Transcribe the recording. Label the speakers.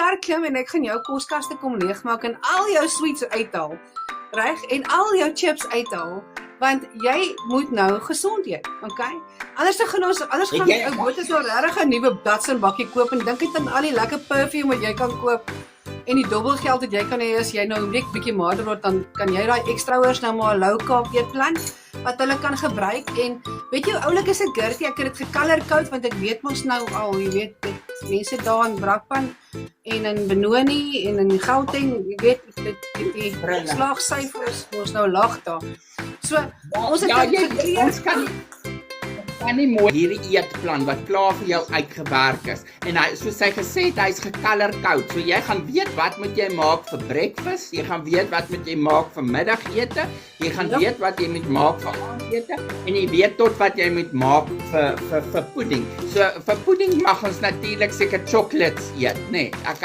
Speaker 1: kar klim en ek gaan jou koskaste kom leegmaak en al jou sweets uithaal, reg? En al jou chips uithaal, want jy moet nou gesond eet, okay? Anders gaan ou Botus nou regtig 'n nuwe Datsun bakkie koop en dink net aan al die lekker perfume wat jy kan koop en die dubbelgeld wat jy kan hê as jy nou net bietjie maarder word, dan kan jy daai extra hoors nou maar 'n low carb eetplan wat hulle kan gebruik. En weet jy hoe oulik is dit, Gertie? Ek het dit gecolor code want ek weet mos nou al, jy weet, mense daar in Brakpan en in Benoni en in Gauteng, jy weet, die slaagsyfer is mos nou lag daar. So, ons het
Speaker 2: ons kan nie mooi hierdie eetplan wat klaar vir jou uitgewerk is. En hy, soos hy gesê het, hy's gecolor code. So jy gaan weet wat moet jy maak vir breakfast, jy gaan weet wat moet jy maak vir middagete, jy gaan weet wat jy moet maak vir aandete en jy weet tot wat jy moet maak vir pudding. So vir pudding mag ons natuurlik seker chocolates eet, né? Nee,